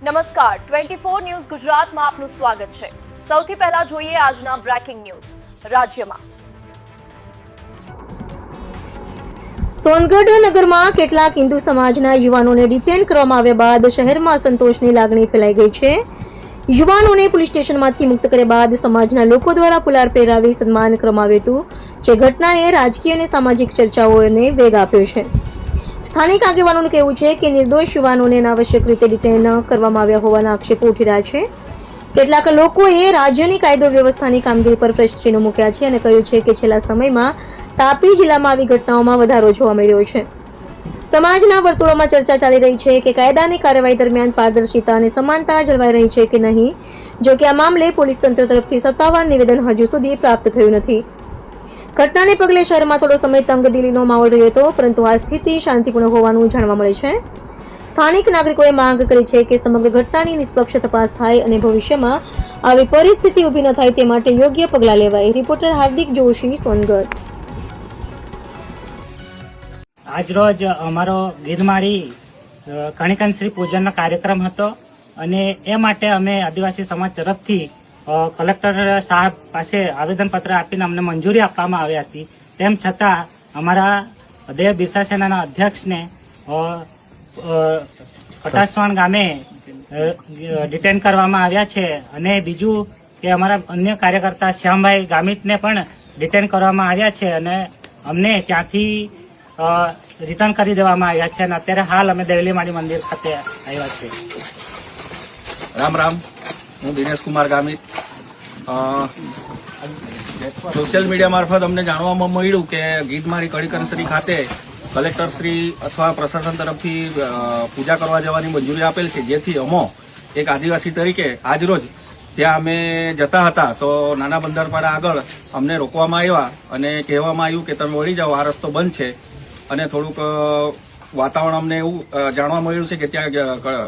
નમસ્કાર 24 ન્યૂઝ ગુજરાતમાં આપનું સ્વાગત છે। સૌથી પહેલા જોઈએ આજના બ્રેકિંગ ન્યૂઝ। રાજ્યમાં સોનગઢ નગરમાં કેટલાક હિન્દુ સમાજના યુવાનોને ડિટેન કરવામાં આવ્યા બાદ શહેરમાં અસંતોષની લાગણી ફેલાઈ ગઈ છે। યુવાનોને પોલીસ સ્ટેશનમાંથી મુક્ત કર્યા બાદ સમાજના લોકો દ્વારા ફુલાર પહેરાવી સન્માન કરવામાં આવ્યું હતું, જે ઘટનાએ રાજકીય અને સામાજિક ચર્ચાઓને વેગ આપ્યો છે। સ્થાનિક આગેવાનોનું કહેવું છે કે નિર્દોષ યુવાનોને અનાવશ્યક રીતે ડિટેન કરવામાં આવ્યા હોવાના આક્ષેપો ઉઠી રહ્યા છે। કેટલાક લોકોએ રાજ્યની કાયદો વ્યવસ્થાની કામગીરી પર પ્રશ્નો મૂક્યા છે અને કહ્યું છે કે છેલ્લા સમયમાં તાપી જિલ્લામાં આવી ઘટનાઓમાં વધારો જોવા મળી રહ્યો છે। સમાજના વર્તુળોમાં ચર્ચા ચાલી રહી છે કે કાયદાની કાર્યવાહી દરમિયાન પારદર્શિતા અને સમાનતા જળવાઈ રહી છે કે નહીં, જો કે આ મામલે પોલીસ તંત્ર તરફથી સત્તાવાર નિવેદન હજુ સુધી પ્રાપ્ત થયું નથી। ઘટનાને પગલે શહેરમાં થોડો સમય તંગદિલીનો માહોલ રહ્યો હતો, પરંતુ આ સ્થિતિ શાંતિપૂર્ણ હોવાનું જાણવા મળે છે। સ્થાનિક નાગરિકોએ માંગ કરી છે કે સમગ્ર ઘટનાની નિષ્પક્ષ તપાસ થાય અને ભવિષ્યમાં આવી પરિસ્થિતિ ઊભી ન થાય તે માટે યોગ્ય પગલાં લેવાય। રિપોર્ટર હાર્દિક જોશી, સોનગઢ। આજરોજ અમારો ગીરમાળી કણિકનશ્રી પૂજનનો કાર્યક્રમ હતો અને એ માટે અમે આદિવાસી સમાજ તરફથી કલેક્ટર સાહેબ પાસે આવેદનપત્ર આપીને અમને મંજૂરી આપવામાં આવી હતી। તેમ છતાં અમારા દેવ બિરસા સેનાના અધ્યક્ષને કટાસવાણ ગામે ડિટેન કરવામાં આવ્યા છે અને બીજું કે અમારા અન્ય કાર્યકર્તા શ્યામભાઈ ગામિતને પણ ડિટેન કરવામાં આવ્યા છે અને અમને ત્યાંથી રિટર્ન કરી દેવામાં આવ્યા છે અને અત્યારે હાલ અમે દેવલીમાળી મંદિર ખાતે આવ્યા છીએ। રામ રામ, હું દિનેશ કુમાર ગામિત। સોશિયલ મીડિયા મારફત અમને જાણવામાં મળ્યું કે ગીરમાળી કણિકનશ્રી ખાતે કલેક્ટરશ્રી અથવા પ્રશાસન તરફથી પૂજા કરવા જવાની મંજૂરી આપેલ છે, જેથી અમો એક આદિવાસી તરીકે આજરોજ ત્યાં અમે જતા હતા તો નાના બંદરપાડા આગળ અમને રોકવામાં આવ્યા અને કહેવામાં આવ્યું કે તમે વળી જાઓ, આ રસ્તો બંધ છે। અને થોડુંક વાતાવરણ અમને એવું જાણવા મળ્યું છે કે ત્યાં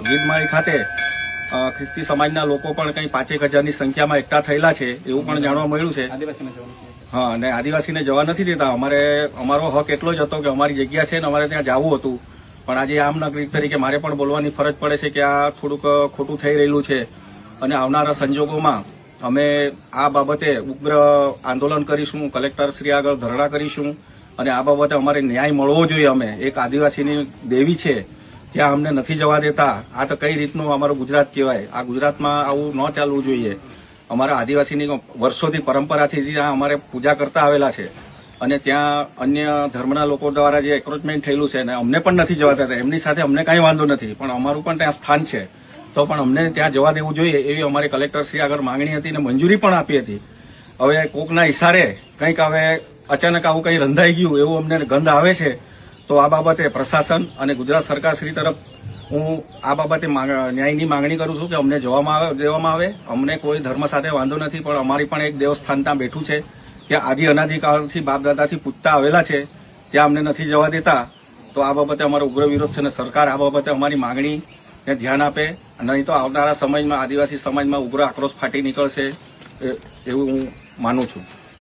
ગીરમાળી ખાતે ખ્રિસ્તી સમાજના લોકો પણ કંઈ 5,000ની સંખ્યામાં એકઠા થયેલા છે એવું પણ જાણવા મળ્યું છે। હા, અને આદિવાસીને જવા નથી દેતા। અમારો હક એટલો જ હતો કે અમારી જગ્યા છે ને અમારે ત્યાં જવું હતું, પણ આજે આમ નાગરિક તરીકે મારે પણ બોલવાની ફરજ પડે છે કે આ થોડુંક ખોટું થઈ રહેલું છે અને આવનારા સંજોગોમાં અમે આ બાબતે ઉગ્ર આંદોલન કરીશું, કલેક્ટર શ્રી આગળ ધરણા કરીશું અને આ બાબતે અમારે ન્યાય મળવો જોઈએ। અમે એક આદિવાસીની દેવી છે ત્યાં અમને નથી જવા દેતા। આ તો કઈ રીતનું અમારું ગુજરાત કહેવાય? આ ગુજરાતમાં આવું ન ચાલવું જોઈએ। અમારા આદિવાસીની વર્ષોથી પરંપરાથી ત્યાં અમારે પૂજા કરતા આવેલા છે અને ત્યાં અન્ય ધર્મના લોકો દ્વારા જે એક્રોચમેન્ટ થયેલું છે ને અમને પણ નથી જવા દેતા। એમની સાથે અમને કાંઈ વાંધો નથી, પણ અમારું પણ ત્યાં સ્થાન છે તો પણ અમને ત્યાં જવા દેવું જોઈએ એવી અમારી કલેક્ટરશ્રી આગળ માંગણી હતી અને મંજૂરી પણ આપી હતી। હવે કોકના ઇશારે કંઈક હવે અચાનક આવું કંઈ રંધાઈ ગયું એવું અમને ગંધ આવે છે, તો આ બાબતે પ્રશાસન અને ગુજરાત સરકાર શ્રી તરફ હું આ બાબતે ન્યાયની માંગણી કરું છું કે અમને દેવામાં આવે। અમને કોઈ ધર્મ સાથે વાંધો નથી, પણ અમારી પણ એક દેવસ્થાન ત્યાં બેઠું છે કે આદિ અનાદિકાળથી બાપદાદાથી પૂજતા આવેલા છે, ત્યાં અમને નથી જવા દેતા। તો આ બાબતે અમારો ઉગ્ર વિરોધ છે અને સરકાર આ બાબતે અમારી માંગણીને ધ્યાન આપે, નહીં તો આવનારા સમયમાં આદિવાસી સમાજમાં ઉગ્ર આક્રોશ ફાટી નીકળશે એવું હું માનું છું।